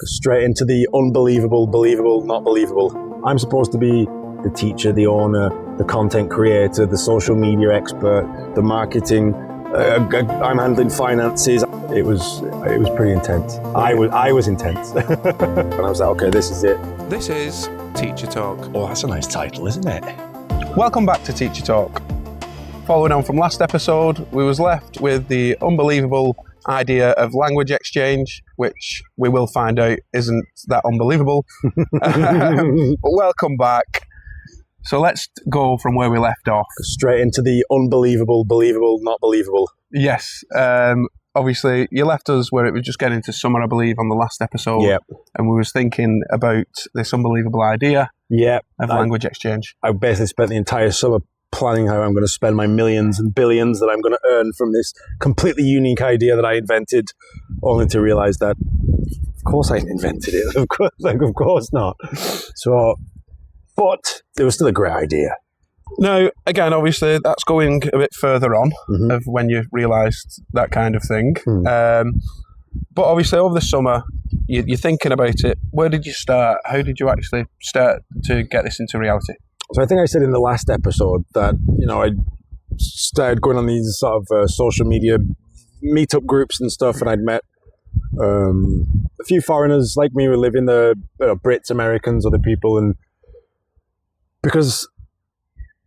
Straight into the unbelievable, believable, not believable. I'm supposed to be the teacher, the owner, the content creator, the social media expert, the marketing. I'm handling finances. It was pretty intense. I was intense. And I was like, okay, this is it. This is Teacher Talk. Oh, that's a nice title, isn't it? Welcome back to Teacher Talk. Following on from last episode, we was left with the unbelievable idea of language exchange, which we will find out isn't that unbelievable. But welcome back. So let's go from where we left off. Straight into the unbelievable, believable, not believable. Yes. Obviously, you left us where it was just getting into summer, I believe, on the last episode. Yep. And we was thinking about this unbelievable idea of language exchange. I basically spent the entire summer planning how I'm going to spend my millions and billions that I'm going to earn from this completely unique idea that I invented, only to realize that, of course, I invented it. Of course not. So, but it was still a great idea. Now, again, obviously, that's going a bit further on of when you realised that kind of thing. But obviously, over the summer, you're thinking about it. Where did you start? How did you actually start to get this into reality? So I think I said in the last episode that, I started going on these sort of social media meetup groups and stuff, and I'd met a few foreigners like me who live in the Brits, Americans, other people, and because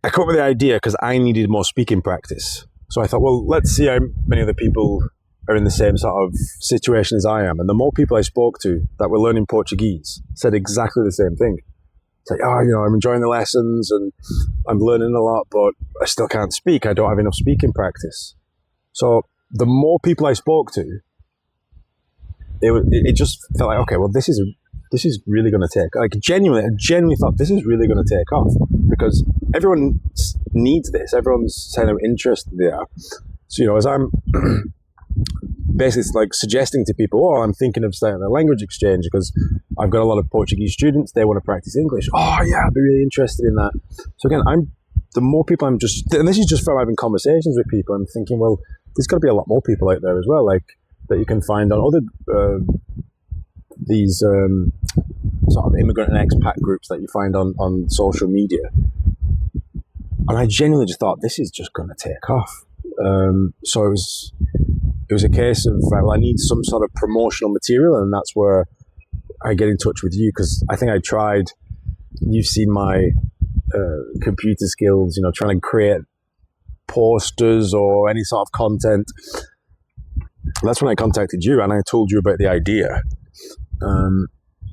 I came up with the idea because I needed more speaking practice. So I thought, well, let's see how many other people are in the same sort of situation as I am. And the more people I spoke to that were learning Portuguese said exactly the same thing. It's like, I'm enjoying the lessons and I'm learning a lot, but I still can't speak. I don't have enough speaking practice. So the more people I spoke to, it just felt like, okay, well, this is really going to take, I genuinely thought this is really going to take off because everyone needs this. Everyone's kind of interested there. So, as I'm basically it's like suggesting to people, I'm thinking of starting a language exchange because I've got a lot of Portuguese students. They want to practice English. Oh yeah, I'd be really interested in that. So again, the more people and this is just from having conversations with people, I'm thinking, well, there's got to be a lot more people out there as well, like that you can find on other these sort of immigrant and expat groups that you find on social media. And I genuinely just thought, this is just going to take off. So it was a case of, I need some sort of promotional material, and that's where I get in touch with you, because I think I tried, you've seen my computer skills, trying to create posters or any sort of content. That's when I contacted you and I told you about the idea. And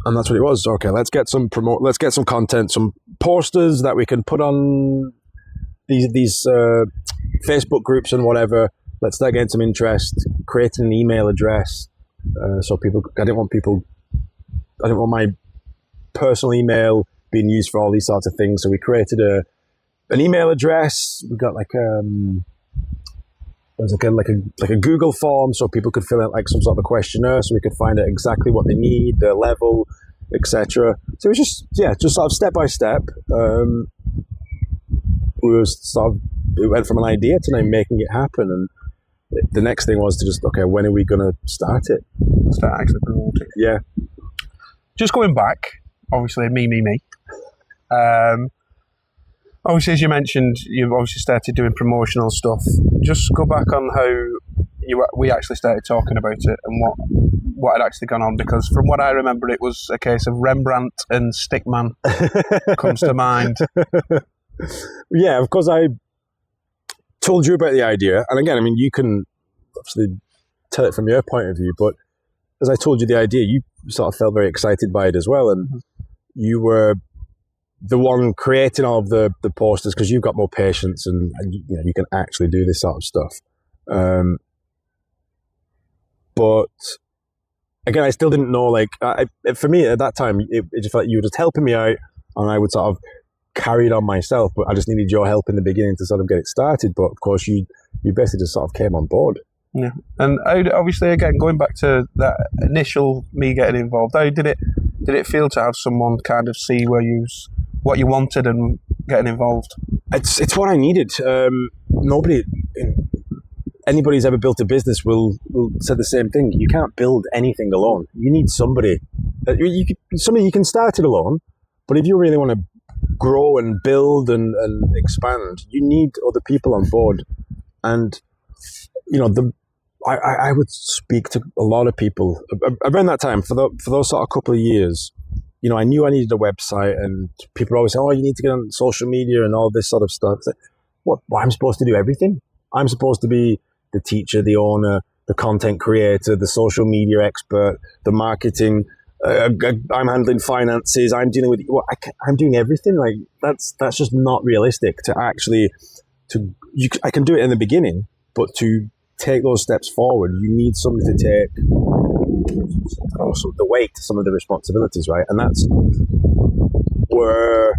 that's what it was. Okay, let's get some content, some posters that we can put on these Facebook groups and whatever. Let's start getting some interest, creating an email address. So people, I didn't want my personal email being used for all these sorts of things. So we created an email address. We got like a Google form, so people could fill out like some sort of a questionnaire, so we could find out exactly what they need, their level, etc. So it was just sort of step by step. It went from an idea to now making it happen, and the next thing was to just, okay, when are we going to start it? Start actually promoting. Yeah. Just going back, obviously, me. Obviously, as you mentioned, you've obviously started doing promotional stuff. Just go back on how we actually started talking about it and what had actually gone on, because from what I remember, it was a case of Rembrandt and Stickman comes to mind. Yeah, of course, I told you about the idea. And again, you can obviously tell it from your point of view, but as I told you the idea, you sort of felt very excited by it as well. And you were the one creating all of the posters because you've got more patience and you can actually do this sort of stuff. But again, I still didn't know, for me at that time, it just felt like you were just helping me out and I would sort of carry it on myself, but I just needed your help in the beginning to sort of get it started. But of course, you basically just sort of came on board. Yeah. And obviously, again, going back to that initial me getting involved, how did it feel to have someone kind of see what you wanted and getting involved? It's what I needed. Anybody who's ever built a business will say the same thing. You can't build anything alone. You need somebody Something you can start it alone, but if you really want to grow and build and expand, you need other people on board. And I would speak to a lot of people around that time for those sort of couple of years. I knew I needed a website, and people always say, "Oh, you need to get on social media and all this sort of stuff." It's like, what? I'm supposed to do everything? I'm supposed to be the teacher, the owner, the content creator, the social media expert, the marketing. I'm handling finances. I'm dealing with. I'm doing everything. Like that's just not realistic. I can do it in the beginning, but to take those steps forward, you need somebody to take also the weight, some of the responsibilities, right? And that's where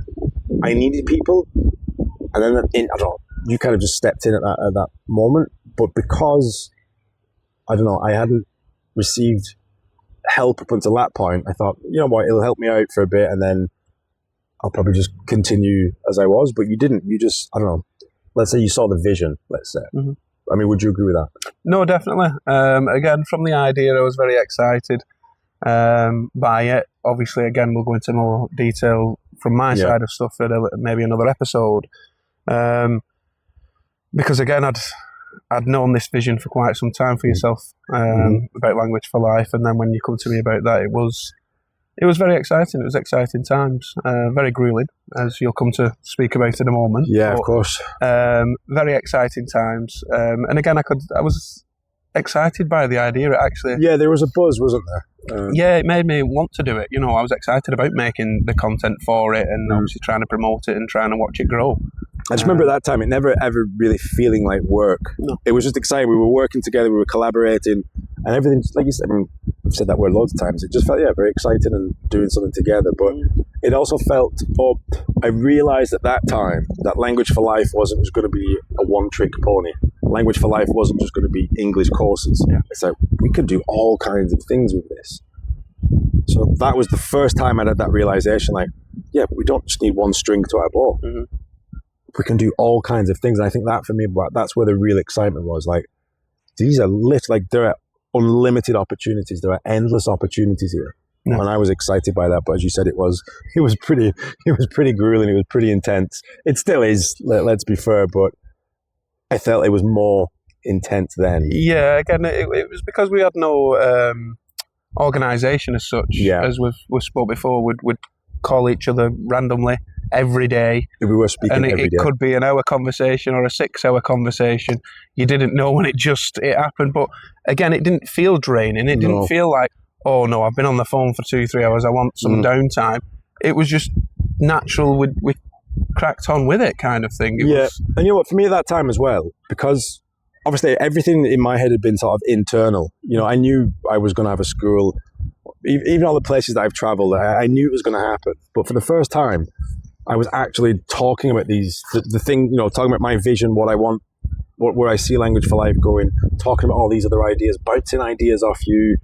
I needed people. And then you kind of just stepped in at that moment. But because I hadn't received help up until that point, I thought, you know what, it'll help me out for a bit, and then I'll probably just continue as I was. But you didn't. You just, let's say you saw the vision, let's say. Mm-hmm. I mean, would you agree with that? No, definitely. Again, from the idea, I was very excited by it. Obviously, again, we'll go into more detail from my side of stuff at maybe another episode. Because again, I'd known this vision for quite some time for yourself about Language for Life, and then when you come to me about that, it was very exciting. It was exciting times, very grueling, as you'll come to speak about in a moment. Yeah, of course. Very exciting times, and again, I was excited by the idea. Actually, there was a buzz, wasn't there? It made me want to do it. I was excited about making the content for it, and obviously trying to promote it and trying to watch it grow. I just remember at that time, it never ever really feeling like work. No. It was just exciting. We were working together, we were collaborating, and everything, like you said, I've said that word loads of times, it just felt, very exciting and doing something together. But it also felt, I realised at that time that Language for Life wasn't just going to be a one-trick pony. Language for Life wasn't just going to be English courses. Yeah. It's like, we could do all kinds of things with this. So that was the first time I had that realisation, we don't just need one string to our bow. Mm-hmm. We can do all kinds of things. And I think that for me, that's where the real excitement was. These are there are unlimited opportunities. There are endless opportunities here. Yeah. And I was excited by that. But as you said, it was pretty grueling. It was pretty intense. It still is, let's be fair, but I felt it was more intense then. Yeah, again, it was because we had no organisation as such. Yeah. As we've spoke before, we'd call each other randomly every day. We were speaking and every day. It could be an hour conversation or a 6-hour conversation. You didn't know when it happened. But again, it didn't feel draining. It didn't feel like, oh no, I've been on the phone for 2-3 hours, I want some downtime. It was just natural. We cracked on with it kind of thing. And you know what, for me at that time as well, because obviously everything in my head had been sort of internal. I knew I was going to have a school. Even all the places that I've travelled, I knew it was going to happen. But for the first time, I was actually talking about the thing, talking about my vision, what I want, where I see Language for Life going, talking about all these other ideas, bouncing ideas off you.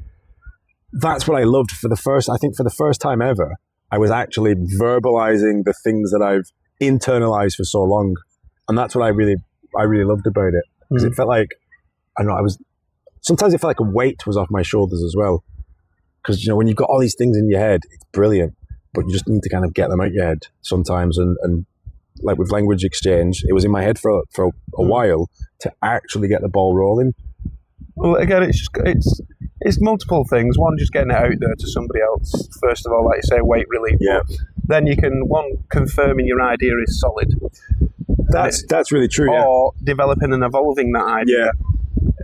That's what I loved for the first time ever. I was actually verbalizing the things that I've internalized for so long. And that's what I really loved about it. Because it felt like, sometimes it felt like a weight was off my shoulders as well. Because, when you've got all these things in your head, it's brilliant. But you just need to kind of get them out your head sometimes. And like with Language Exchange, it was in my head for a while to actually get the ball rolling. Well, again, it's multiple things. One, just getting it out there to somebody else. First of all, like you say, weight relief. Yeah. Then you can, confirming your idea is solid. That's really true, or developing and evolving that idea. Yeah.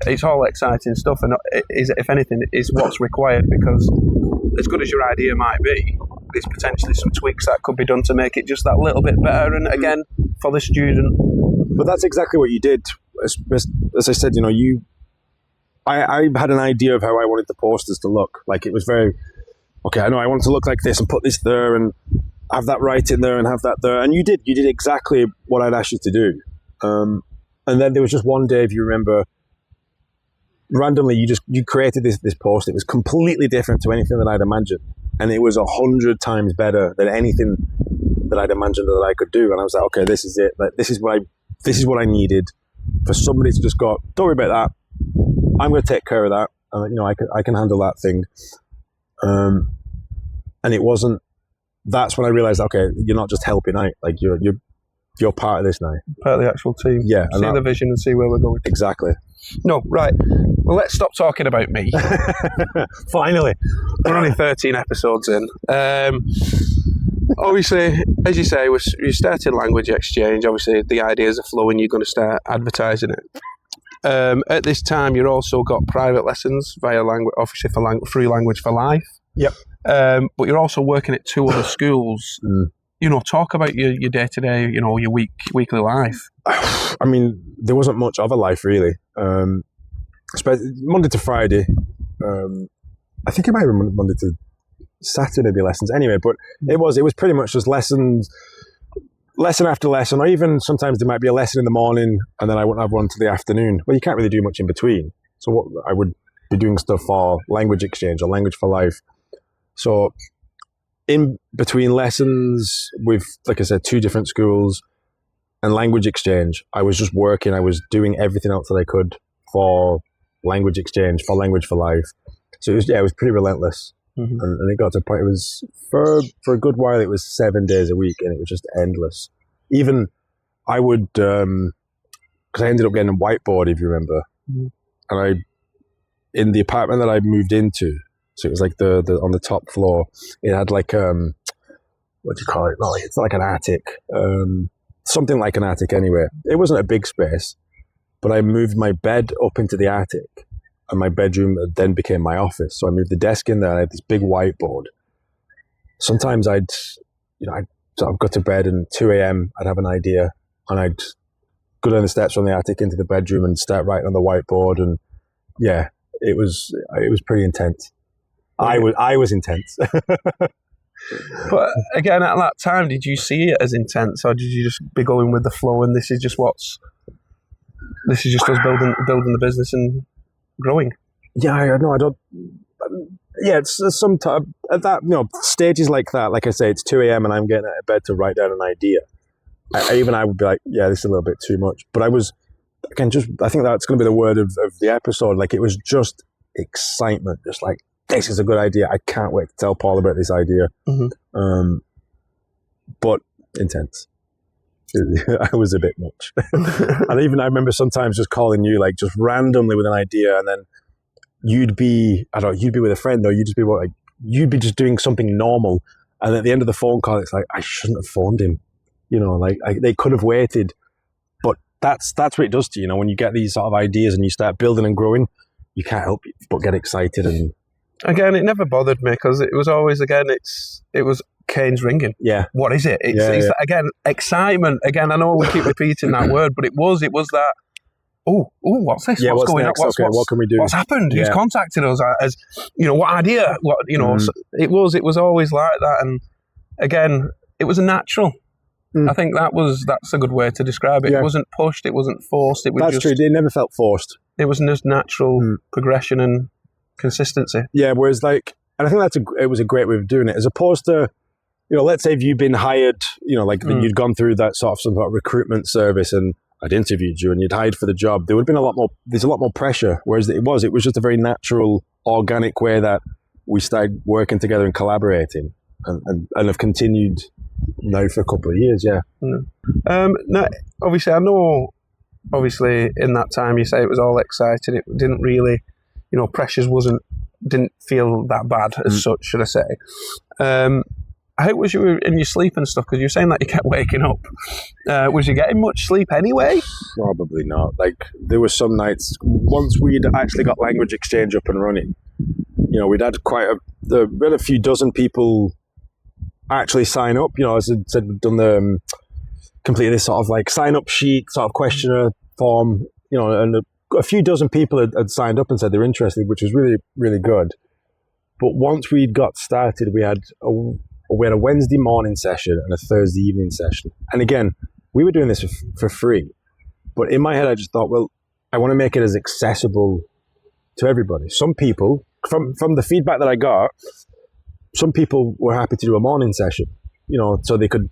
It's all exciting stuff, and if anything, is what's required, because as good as your idea might be, there's potentially some tweaks that could be done to make it just that little bit better, and again, for the student. But that's exactly what you did. As I said, I had an idea of how I wanted the posters to look. Like, it was very, I know I want to look like this and put this there and have that right in there and have that there. And you did exactly what I'd asked you to do. And then there was just one day, if you remember, randomly you created this post. It was completely different to anything that I'd imagined, and it was 100 times better than anything that I'd imagined that I could do. And I was like, okay, this is it. Like, this is what I needed, for somebody to just go, don't worry about that, I'm going to take care of that. I can handle that thing. And it wasn't. That's when I realized, okay, you're not just helping out. Like you're part of this now. Part of the actual team. Yeah, See the vision and see where we're going. Exactly. No, right. Well, let's stop talking about me. Finally, we're only 13 episodes in. Obviously, as you say, you started Language Exchange. Obviously, the ideas are flowing. You're going to start advertising it. At this time, you've also got private lessons via language, obviously through Language for Life. Yep. But you're also working at 2 other schools. You know, talk about your day-to-day, you know, your weekly life. I mean, there wasn't much of a life really. Monday to Friday. I think it might have been Monday to Saturday be lessons anyway, but it was pretty much just lessons, lesson after lesson, or even sometimes there might be a lesson in the morning and then I wouldn't have one to the afternoon. Well, you can't really do much in between. So what I would be doing stuff for Language Exchange or Language for Life. So in between lessons with, like I said, 2 different schools and Language Exchange, I was just working. I was doing everything else that I could for Language Exchange, for Language for Life. So it was pretty relentless. Mm-hmm. And it got to a point, it was, for a good while, it was 7 days a week and it was just endless. Even I would, because I ended up getting a whiteboard, if you remember. Mm-hmm. And in the apartment that I moved into, so it was like the on the top floor, it had like, what do you call it? No, it's like an attic. Something like an attic anyway. It wasn't a big space, but I moved my bed up into the attic. And my bedroom then became my office. So I moved the desk in there. And I had this big whiteboard. Sometimes I'd sort of go to bed and 2 a.m. I'd have an idea and I'd go down the steps from the attic into the bedroom and start writing on the whiteboard. And yeah, it was pretty intense. I was intense. But again, at that time, did you see it as intense, or did you just be going with the flow? And this is just us building the business and growing. Yeah, I know. I don't. Yeah, it's sometimes at that, stages like that. Like I say, it's 2 a.m. and I'm getting out of bed to write down an idea. I would be like, yeah, this is a little bit too much. But I think that's going to be the word of the episode. Like, it was just excitement, just like, this is a good idea. I can't wait to tell Paul about this idea. Mm-hmm. But intense. I was a bit much. And even I remember sometimes just calling you like just randomly with an idea, and then you'd be with a friend, or you'd be just doing something normal, and at the end of the phone call it's like, I shouldn't have phoned him, they could have waited. But that's what it does to you, when you get these sort of ideas and you start building and growing, you can't help but get excited. And again, it never bothered me because it was always, it was Kane's ringing. Yeah. What is it? It's again, excitement. Again, I know we keep repeating that word, but it was that, what's this? Yeah, what's going on? What can we do? What's happened? Who's contacted us? As what idea? So it was always like that. And again, it was a natural. I think that's a good way to describe it. Yeah. It wasn't pushed, it wasn't forced. It was That's true. It never felt forced. It was just natural progression and consistency. Yeah, whereas and I think it was a great way of doing it, as opposed to, let's say if you'd been hired, you'd gone through that some sort of recruitment service and I'd interviewed you and you'd hired for the job, there would have been there's a lot more pressure. Whereas it was just a very natural, organic way that we started working together and collaborating and have continued now for a couple of years, yeah. Now, obviously, I know, in that time you say it was all exciting. It didn't really, pressures didn't feel that bad as such, should I say. How was you in your sleep and stuff? Because you're saying that you kept waking up. Was you getting much sleep anyway? Probably not. Like, there were some nights, once we'd actually got Language Exchange up and running, we'd had we had a few dozen people actually sign up. As I said, we've done completed this sort of like sign-up sheet, sort of questionnaire form, and a few dozen people had signed up and said they're interested, which was really, really good. But once we'd got started, we had a Wednesday morning session and a Thursday evening session. And again, we were doing this for free. But in my head, I just thought, well, I want to make it as accessible to everybody. Some people, from the feedback that I got, some people were happy to do a morning session, so they could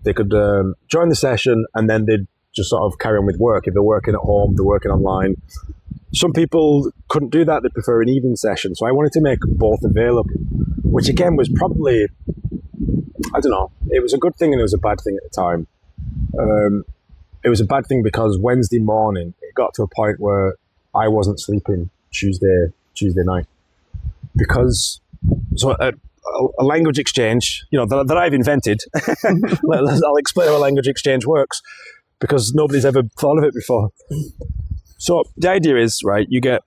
join the session and then they'd just sort of carry on with work. If they're working at home, they're working online. Some people couldn't do that. They prefer an evening session. So I wanted to make both available, which again was probably I don't know. It was a good thing and it was a bad thing at the time. It was a bad thing because Wednesday morning it got to a point where I wasn't sleeping Tuesday night because a language exchange, that I've invented. I'll explain how a language exchange works because nobody's ever thought of it before. So the idea is, right, you get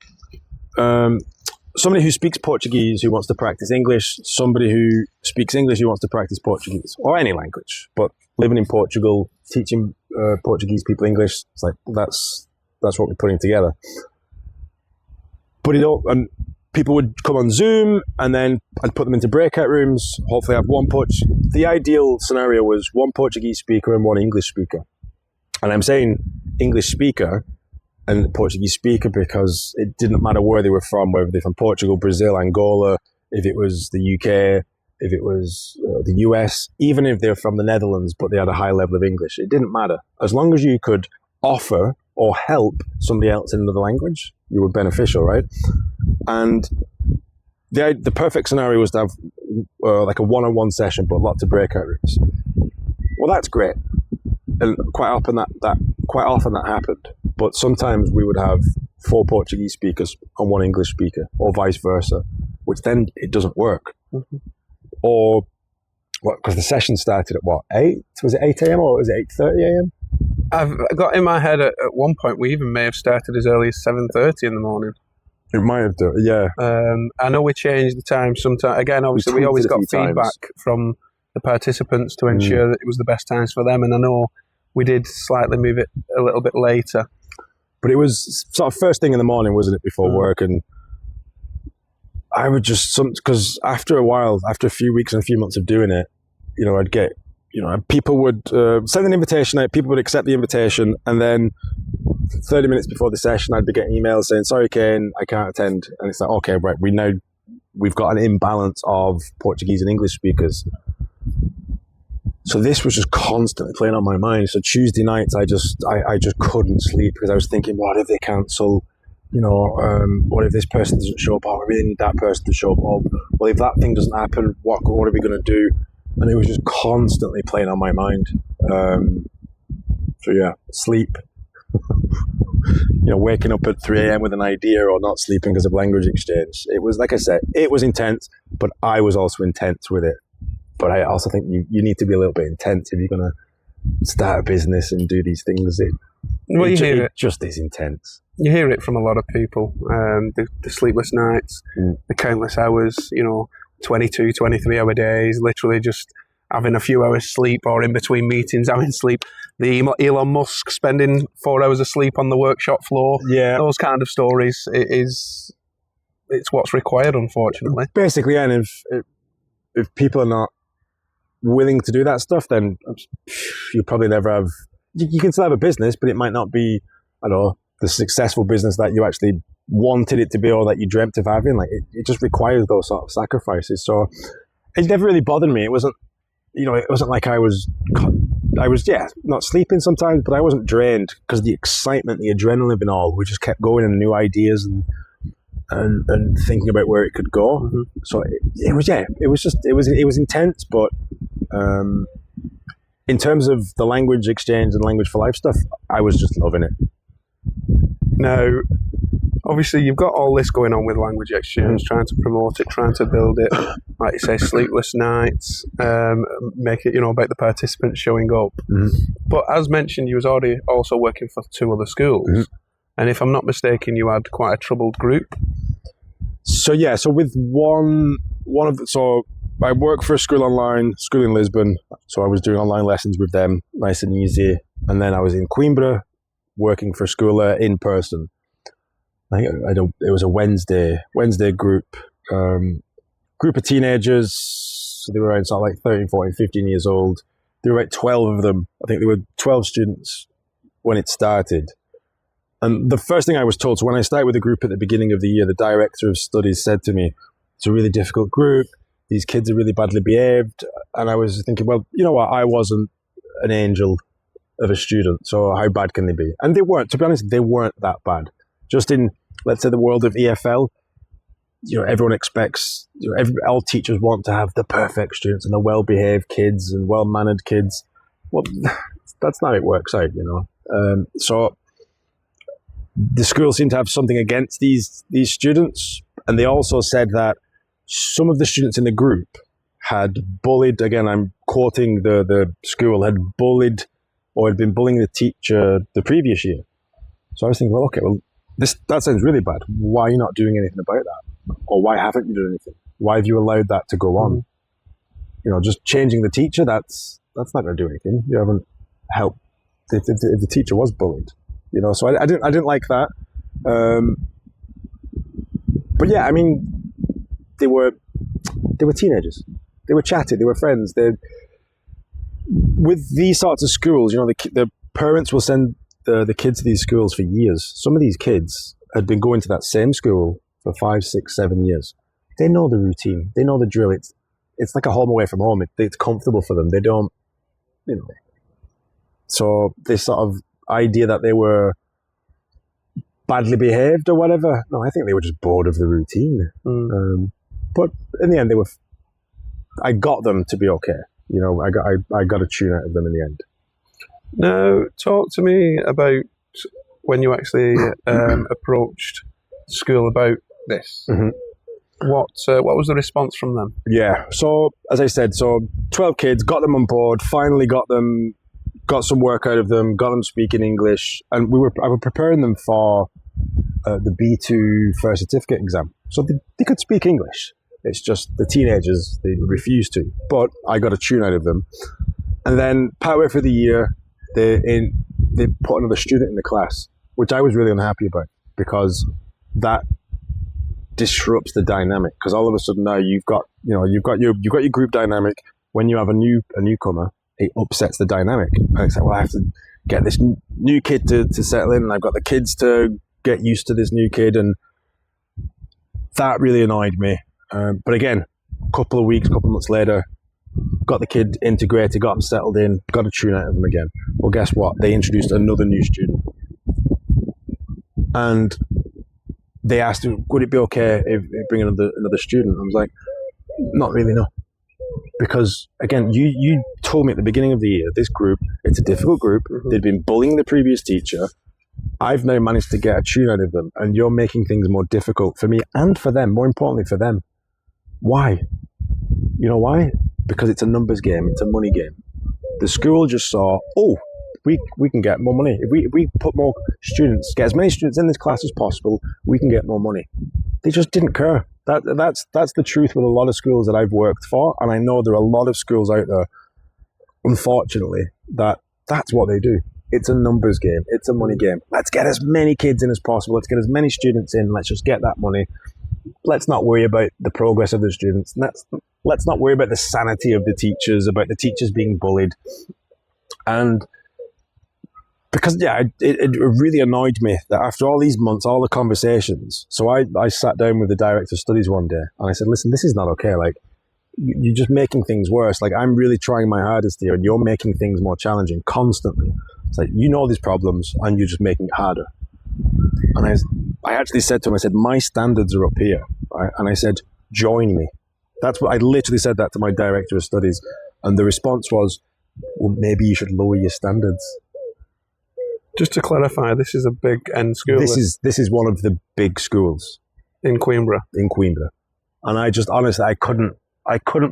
somebody who speaks Portuguese who wants to practice English, somebody who speaks English who wants to practice Portuguese, or any language. But living in Portugal, teaching Portuguese people English, it's like, that's what we're putting together. But and people would come on Zoom, and then I'd put them into breakout rooms, hopefully have the ideal scenario was one Portuguese speaker and one English speaker. And I'm saying English speaker and Portuguese speaker because it didn't matter where they were from, whether they're from Portugal, Brazil, Angola, if it was the UK, if it was the US, even if they're from the Netherlands, but they had a high level of English. It didn't matter. As long as you could offer or help somebody else in another language, you were beneficial, right? And the perfect scenario was to have like a one-on-one session, but lots of breakout rooms. Well, that's great. And quite often that happened. But sometimes we would have 4 Portuguese speakers and 1 English speaker, or vice versa, which then it doesn't work. Mm-hmm. Or because the session started at 8? Was it 8 a.m. or was it 8:30 a.m.? I've got in my head at one point we even may have started as early as 7:30 in the morning. It might have done, yeah. I know we changed the time sometime. Again, obviously we always got feedback from the participants to ensure that it was the best times for them, and I know we did slightly move it a little bit later. But it was sort of first thing in the morning, wasn't it, before work? And I would just, because after a while, after a few weeks and a few months of doing it, I'd get, people would send an invitation out, people would accept the invitation, and then 30 minutes before the session, I'd be getting emails saying, sorry, Kane, I can't attend. And it's like, okay, right, we've got an imbalance of Portuguese and English speakers. So this was just constantly playing on my mind. So Tuesday nights, I just couldn't sleep because I was thinking, what if they cancel? What if this person doesn't show up? Oh, I really need that person to show up. Oh, well, if that thing doesn't happen, what are we going to do? And it was just constantly playing on my mind. So yeah, sleep. Waking up at 3 a.m. with an idea or not sleeping because of language exchange. It was, like I said, it was intense, but I was also intense with it. But I also think you need to be a little bit intense if you're going to start a business and do these things. It just is intense. You hear it from a lot of people. The sleepless nights, the countless hours, 22, 23-hour days, literally just having a few hours sleep or in between meetings having sleep. The Elon Musk spending 4 hours of sleep on the workshop floor. Yeah. Those kind of stories, it's what's required, unfortunately. Basically, and if people are not willing to do that stuff, then you probably never have. You can still have a business, but it might not be, I don't know, the successful business that you actually wanted it to be or that you dreamt of having. Like it just requires those sort of sacrifices. So it never really bothered me. It wasn't, it wasn't like I was not sleeping sometimes, but I wasn't drained because the excitement, the adrenaline and all, we just kept going and new ideas and thinking about where it could go. Mm-hmm. So it was intense, but in terms of the language exchange and language for life stuff, I was just loving it. Now, obviously you've got all this going on with language exchange, trying to promote it, trying to build it, like you say, sleepless nights, make it, about the participants showing up. Mm-hmm. But as mentioned, you was already also working for 2 other schools. Mm-hmm. And if I'm not mistaken, you had quite a troubled group. So with so I work for a school in Lisbon. So I was doing online lessons with them, nice and easy. And then I was in Coimbra working for a school in person. It was a Wednesday group of teenagers. So they were around sort of like 13, 14, 15 years old. There were about 12 of them. I think there were 12 students when it started. And the first thing I was told, so when I started with the group at the beginning of the year, the director of studies said to me, it's a really difficult group. These kids are really badly behaved. And I was thinking, well, you know what? I wasn't an angel of a student, so how bad can they be? And they weren't. To be honest, they weren't that bad. Just in, let's say, the world of EFL, everyone expects, all teachers want to have the perfect students and the well-behaved kids and well-mannered kids. Well, that's not how it works out, So the school seemed to have something against these students, and they also said that some of the students in the group had bullied, again, I'm quoting the school, had bullied or had been bullying the teacher the previous year. So I was thinking, that sounds really bad. Why are you not doing anything about that? Or why haven't you done anything? Why have you allowed that to go on? Just changing the teacher, that's not going to do anything. You haven't helped if the teacher was bullied. So I didn't like that. But yeah, I mean, they were teenagers. They were chatty. They were friends. With these sorts of schools, the parents will send the kids to these schools for years. Some of these kids had been going to that same school for 5, 6, 7 years. They know the routine. They know the drill. It's like a home away from home. It's comfortable for them. They don't, So this sort of idea that they were badly behaved or whatever, no, I think they were just bored of the routine. But in the end, I got them to be okay. I got a tune out of them in the end. Now, talk to me about when you actually approached school about this. Mm-hmm. What was the response from them? Yeah, so as I said, 12 kids, got them on board, finally got some work out of them, got them speaking English, and I was preparing them for the B2 first certificate exam. So they could speak English. It's just the teenagers, they refused to. But I got a tune out of them. And then partway through the year, they put another student in the class, which I was really unhappy about, because that disrupts the dynamic. Because all of a sudden now you've got your group dynamic. When you have a newcomer, it upsets the dynamic. And it's like, well, I have to get this new kid to settle in, and I've got the kids to get used to this new kid, and that really annoyed me. But again, couple of months later, got the kid integrated, got him settled in, got a tune out of him again. Well, guess what? They introduced another new student. And they asked, would it be okay if bring another student? I was like, not really, no. Because, again, you told me at the beginning of the year, this group, it's a difficult group. Mm-hmm. They'd been bullying the previous teacher. I've now managed to get a tune out of them, and you're making things more difficult for me and for them, more importantly for them. Why? You know why? Because it's a numbers game. It's a money game. The school just saw, we can get more money. If we put more students, get as many students in this class as possible, we can get more money. They just didn't care. That's the truth with a lot of schools that I've worked for, and I know there are a lot of schools out there, unfortunately, that's what they do. It's a numbers game. It's a money game. Let's get as many kids in as possible. Let's get as many students in. Let's just get that money. Let's not worry about the progress of the students. Let's not worry about the sanity of the teachers, about the teachers being bullied. And because, it really annoyed me that after all these months, all the conversations, so I sat down with the director of studies one day and I said, listen, this is not okay. Like, you're just making things worse. Like, I'm really trying my hardest here and you're making things more challenging constantly. It's like, these problems and you're just making it harder. And I actually said to him, I said, my standards are up here, right? And I said, join me. That's what I literally said that to my director of studies. And the response was, well, maybe you should lower your standards. Just to clarify, this is a big end school. This is one of the big schools in Coimbra. And I just honestly, I couldn't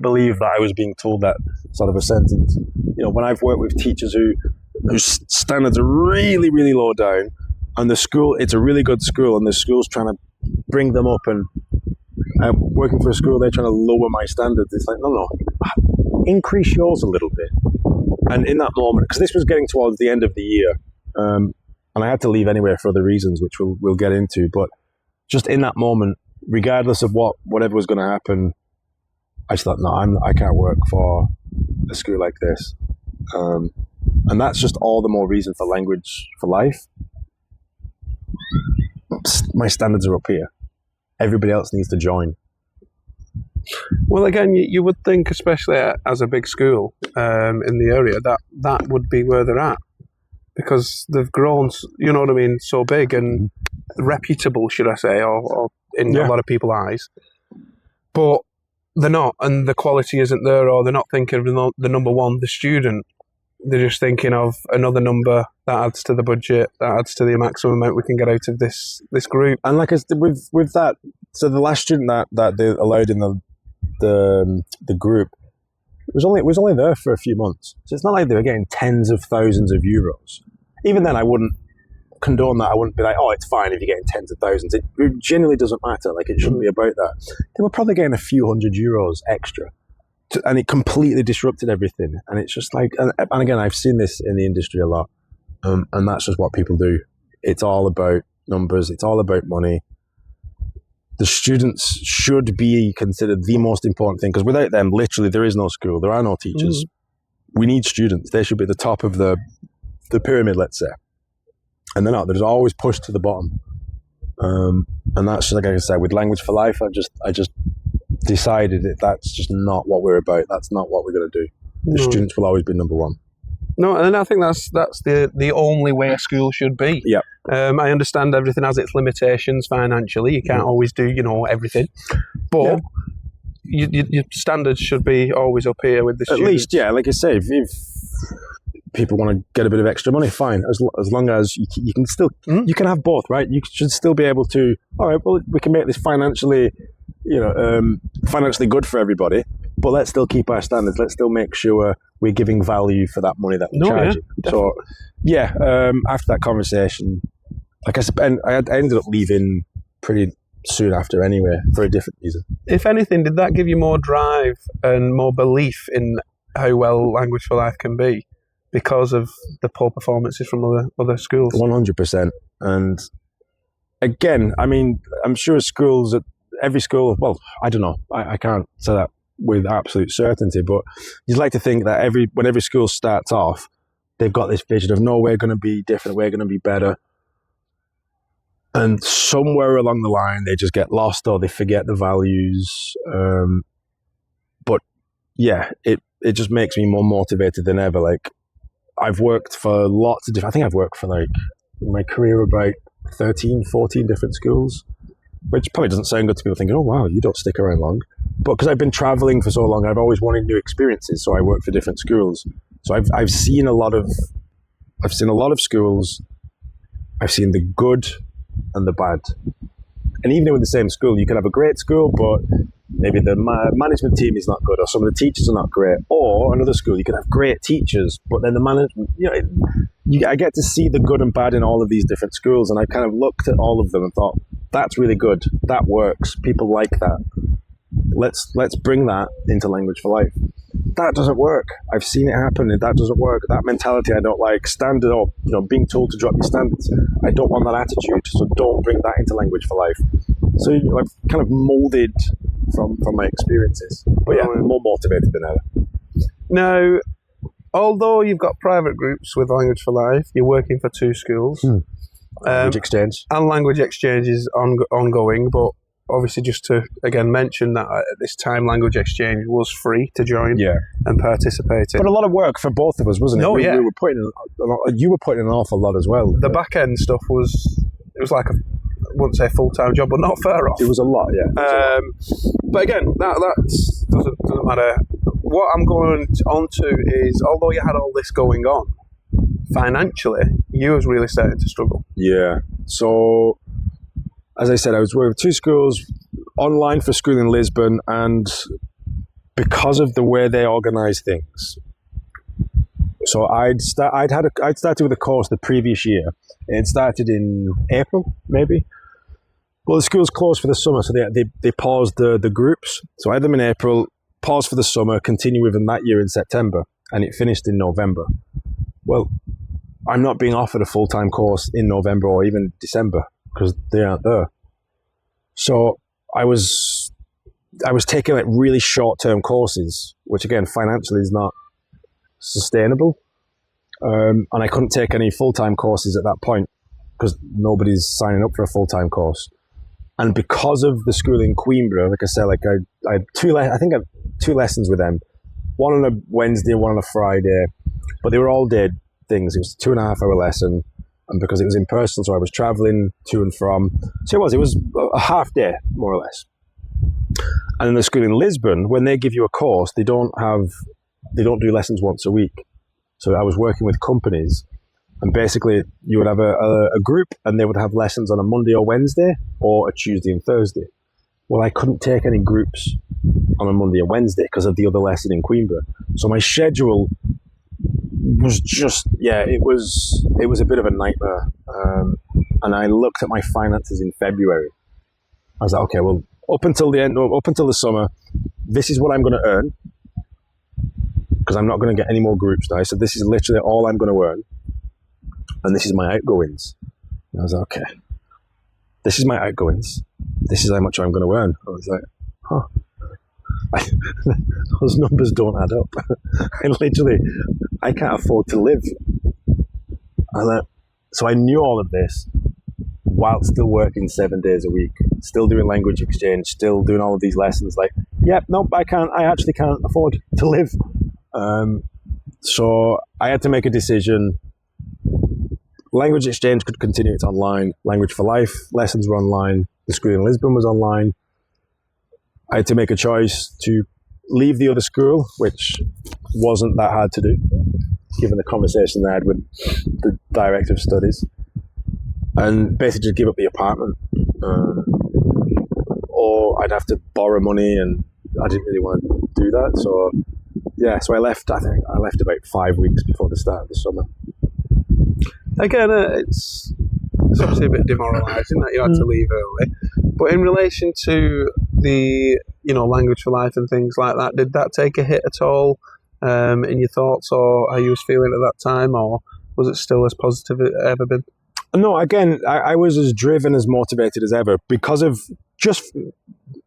believe that I was being told that sort of a sentence. When I've worked with teachers whose standards are really, really low down, and the school, it's a really good school, and the school's trying to bring them up, and I'm working for a school, they're trying to lower my standards. It's like, no, increase yours a little bit. And in that moment, because this was getting towards the end of the year, and I had to leave anyway for other reasons, which we'll get into, but just in that moment, regardless of whatever was going to happen, I just thought, no, I can't work for a school like this. And that's just all the more reason for Language for Life. My standards are up here. Everybody else needs to join. Well, again, you would think, especially as a big school in the area, that would be where they're at. Because they've grown, so big and reputable, should I say, or in Yeah. a lot of people's eyes, but they're not, and the quality isn't there, or they're not thinking of the number one, the student. They're just thinking of another number that adds to the budget, that adds to the maximum amount we can get out of this group. And like with that, so the last student that they allowed in the group was only there for a few months. So it's not like they were getting tens of thousands of euros. Even then, I wouldn't condone that. I wouldn't be like, oh, it's fine if you're getting tens of thousands. It genuinely doesn't matter. Like, it shouldn't be about that. They were probably getting a few €100 extra. And it completely disrupted everything. And it's just like, and again, I've seen this in the industry a lot. And that's just what people do. It's all about numbers. It's all about money. The students should be considered the most important thing, because without them, literally, there is no school. There are no teachers. We need students. They should be at the top of the pyramid, let's say. And they're not. They're just always pushed to the bottom. And that's just, like I said, with Language for Life, I just decided that that's just not what we're about. That's not what we're going to do. The students will always be number one. No, and I think that's the only way a school should be. Yeah. I understand everything has its limitations financially. You can't always do, everything. But your standards should be always up here with the students. At least, yeah, like I say, if people want to get a bit of extra money, fine. As long as you can still, you can have both, right? You should still be able to, all right, well, we can make this financially good for everybody, but let's still keep our standards. Let's still make sure we're giving value for that money that we're charging. So, after that conversation, like I said, I ended up leaving pretty soon after anyway, for a different reason. If anything, did that give you more drive and more belief in how well Language for Life can be because of the poor performances from other schools? 100%. And again, I mean, I'm sure every school, well, I don't know, I can't say that with absolute certainty, but you'd like to think that when every school starts off, they've got this vision of, no, we're going to be different, we're going to be better. And somewhere along the line, they just get lost or they forget the values. But yeah, it just makes me more motivated than ever. Like, I've worked for lots of different, I think I've worked for, like, in my career, about 13, 14 different schools, which probably doesn't sound good to people thinking, oh, wow, you don't stick around long. But because I've been traveling for so long, I've always wanted new experiences. So I work for different schools. So I've seen a lot of schools. I've seen the good and the bad. And even with the same school, you can have a great school, but maybe the management team is not good, or some of the teachers are not great. Or another school, you can have great teachers, but then the management, I get to see the good and bad in all of these different schools. And I kind of looked at all of them and thought, that's really good. That works. People like that. Let's bring that into Language for Life. That doesn't work. I've seen it happen, and that doesn't work. That mentality I don't like. Standard, or being told to drop your standards. I don't want that attitude, so don't bring that into Language for Life. So I've kind of molded from my experiences. But yeah, more motivated than ever. Now, although you've got private groups with Language for Life, you're working for two schools. Language Exchange. And Language Exchange is ongoing, but obviously just to, again, mention that at this time, Language Exchange was free to join and participate in. But a lot of work for both of us, wasn't it? Oh, yeah. We were putting you were putting in an awful lot as well. The back-end stuff was like I wouldn't say a full-time job, but not far off. It was a lot, yeah. But again, that doesn't matter. What I'm going on to is, although you had all this going on, financially, you was really starting to struggle. Yeah. So, as I said, I was working with two schools, online for school in Lisbon, and because of the way they organise things. So I'd started with a course the previous year. It started in April, maybe. Well, the school's closed for the summer, so they paused the groups. So I had them in April, paused for the summer, continue with them that year in September, and it finished in November. Well, I'm not being offered a full-time course in November or even December because they aren't there. So I was taking like really short-term courses, which again financially is not sustainable, and I couldn't take any full-time courses at that point because nobody's signing up for a full-time course. And because of the school in Coimbra, like I said, I had two lessons with them, one on a Wednesday and one on a Friday, but they were all day things. It was a 2.5 hour lesson, and because it was in person, so I was traveling to and from. So it was a half day, more or less. And in the school in Lisbon, when they give you a course, they don't do lessons once a week. So I was working with companies, and basically you would have a group, and they would have lessons on a Monday or Wednesday, or a Tuesday and Thursday. Well, I couldn't take any groups on a Monday or Wednesday because of the other lesson in Coimbra. So my schedule was just, it was a bit of a nightmare. And I looked at my finances in February. I was like, okay, well, up until the summer, this is what I'm going to earn, because I'm not going to get any more groups now. So this is literally all I'm going to earn, and this is my outgoings. And I was like, okay, this is my outgoings. This is how much I'm going to earn. I was like, those numbers don't add up. I can't afford to live. So I knew all of this while still working 7 days a week, still doing language exchange, still doing all of these lessons. Like, I actually can't afford to live. So I had to make a decision. Language exchange could continue, it's online. Language for Life lessons were online. The school in Lisbon was online. I had to make a choice to leave the other school, which wasn't that hard to do, given the conversation I had with the director of studies, and basically just give up the apartment. Or I'd have to borrow money, and I didn't really want to do that. So I left, I think I left about 5 weeks before the start of the summer. Again, it's obviously a bit demoralising that you had to leave early. But in relation to the, Language for Life and things like that, did that take a hit at all in your thoughts, or how you was feeling at that time, or was it still as positive as it ever been? No, again, I was as driven, as motivated as ever, because of just,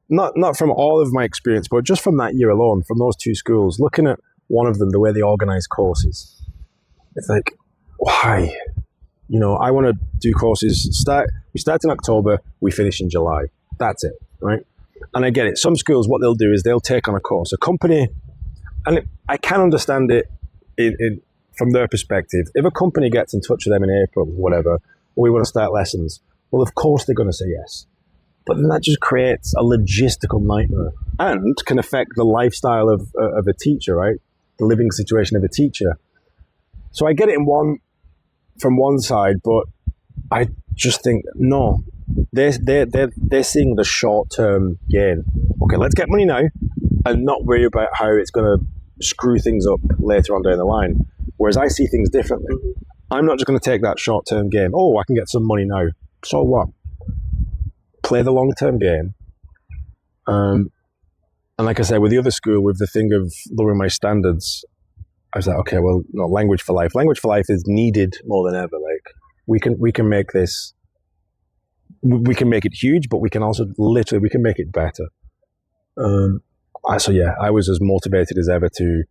not from all of my experience, but just from that year alone, from those two schools, looking at one of them, the way they organise courses. It's like, why? I want to do courses. We start in October, we finish in July. That's it, right? And I get it. Some schools, what they'll do is they'll take on a course, a company, and I can understand it from their perspective. If a company gets in touch with them in April, whatever, we want to start lessons, well, of course they're going to say yes. But then that just creates a logistical nightmare and can affect the lifestyle of a teacher, right? The living situation of a teacher. So I get it from one side, but I just think, no, they're seeing the short-term gain. Okay, let's get money now and not worry about how it's going to screw things up later on down the line. Whereas I see things differently. I'm not just going to take that short-term game. Oh, I can get some money now. So what? Play the long-term game. And like I said, with the other school, with the thing of lowering my standards, I was like, okay, well, no, Language for Life. Language for Life is needed more than ever. Like, we can make this, we can make it huge, but we can also we can make it better. I was as motivated as ever to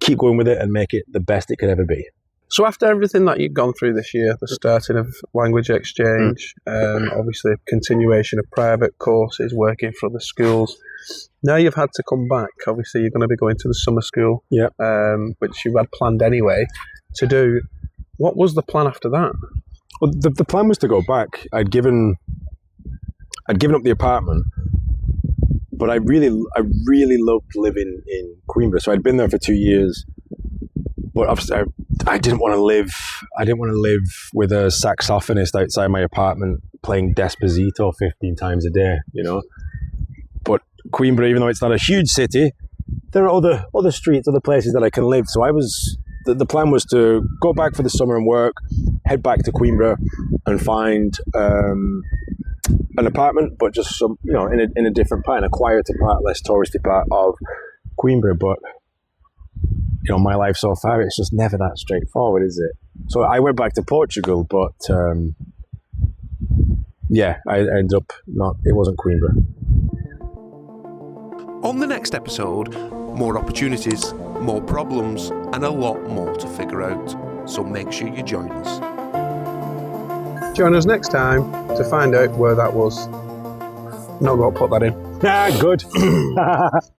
keep going with it and make it the best it could ever be. So after everything that you've gone through this year, the starting of language exchange, obviously continuation of private courses, working for the schools, now you've had to come back. Obviously, you're going to be going to the summer school, which you had planned anyway to do. What was the plan after that? Well, the plan was to go back. I'd given up the apartment, but I really loved living in Coimbra. So I'd been there for 2 years, but obviously I didn't want to live. I didn't want to live with a saxophonist outside my apartment playing Despacito 15 times a day, But Coimbra, even though it's not a huge city, there are other streets, other places that I can live. So the plan was to go back for the summer and work, head back to Coimbra and find an apartment, but just some, in a different part, in a quieter part, less touristy part of Coimbra. But my life so far, it's just never that straightforward, is it? So I went back to Portugal, but I ended up it wasn't Coimbra. On the next episode, more opportunities, more problems, and a lot more to figure out. So make sure you join us. Join us next time to find out where that was. Not going to put that in. Good.